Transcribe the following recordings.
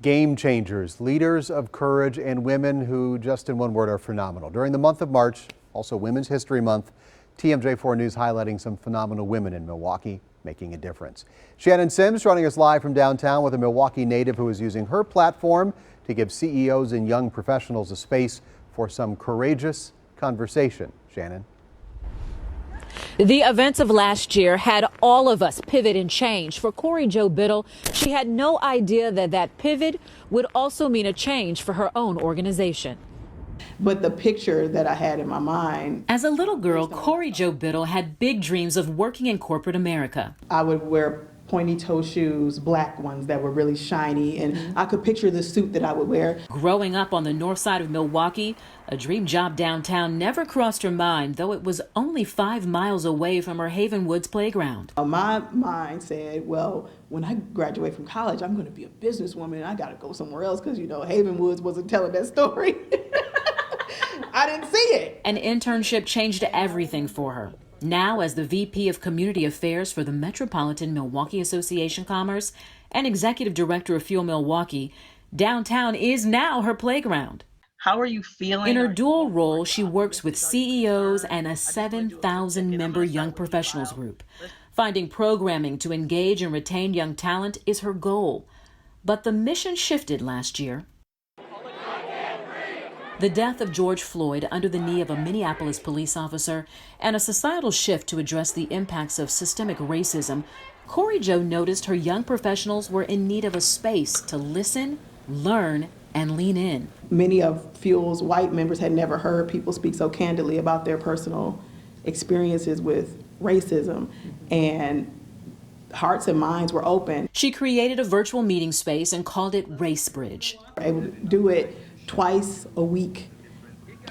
Game changers, leaders of courage, and women who, just in one word, are phenomenal. During the month of March, also Women's History Month, TMJ4 News highlighting some phenomenal women in Milwaukee making a difference. Shannon Sims joining us live from downtown with a Milwaukee native who is using her platform to give CEOs and young professionals a space for some courageous conversation. Shannon. The events of last year had all of us pivot and change. For Corey Jo Biddle, she had no idea that that pivot would also mean a change for her own organization. But the picture that I had in my mind. As a little girl, Corey Jo Biddle had big dreams of working in corporate America. I would wear pointy toe shoes, black ones that were really shiny, and I could picture the suit that I would wear. Growing up on the north side of Milwaukee, a dream job downtown never crossed her mind, though it was only 5 miles away from her Haven Woods playground. My mind said, well, when I graduate from college, I'm going to be a businesswoman, and I got to go somewhere else because, you know, Haven Woods wasn't telling that story. I didn't see it. An internship changed everything for her. Now, as the VP of Community Affairs for the Metropolitan Milwaukee Association Commerce and Executive Director of Fuel Milwaukee, downtown is now her playground. How are you feeling? In her dual role, she works with CEOs and a 7,000-member young professionals group. Finding programming to engage and retain young talent is her goal. But the mission shifted last year. The death of George Floyd under the knee of a Minneapolis police officer and a societal shift to address the impacts of systemic racism, Corey Jo noticed her young professionals were in need of a space to listen, learn, and lean in. Many of Fuel's white members had never heard people speak so candidly about their personal experiences with racism, and hearts and minds were open. She created a virtual meeting space and called it Race Bridge. I would do it twice a week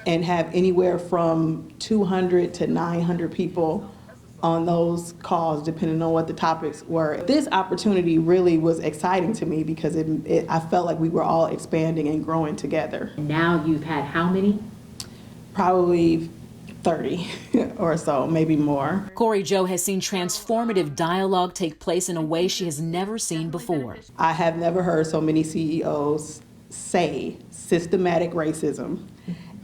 and have anywhere from 200 to 900 people on those calls, depending on what the topics were. This opportunity really was exciting to me because I felt like we were all expanding and growing together. Now you've had how many? Probably 30 or so, maybe more. Corey Jo has seen transformative dialogue take place in a way she has never seen before. I have never heard so many CEOs say systematic racism,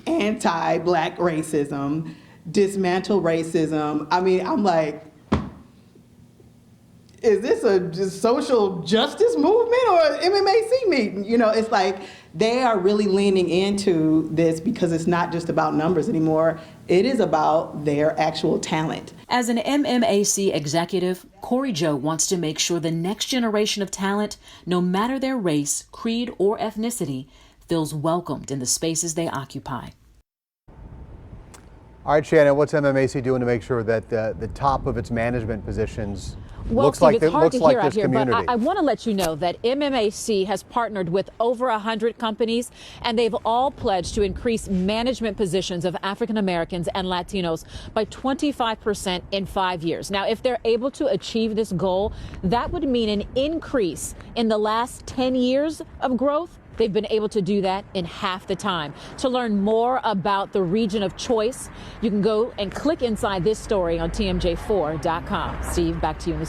anti-black racism, dismantle racism. I mean, I'm like, is this a just social justice movement or an MMAC meeting? You know, it's like they are really leaning into this because it's not just about numbers anymore. It is about their actual talent. As an MMAC executive, Corey Jo wants to make sure the next generation of talent, no matter their race, creed, or ethnicity, feels welcomed in the spaces they occupy. All right, Shannon, what's MMAC doing to make sure that the top of its management positions Well, looks Steve, like, it's hard to hear out this here, community? but I want to let you know that MMAC has partnered with over 100 companies, and they've all pledged to increase management positions of African Americans and Latinos by 25% in 5 years. Now, if they're able to achieve this goal, that would mean an increase in the last 10 years of growth. They've been able to do that in half the time. To learn more about the region of choice, you can go and click inside this story on TMJ4.com. Steve, back to you in the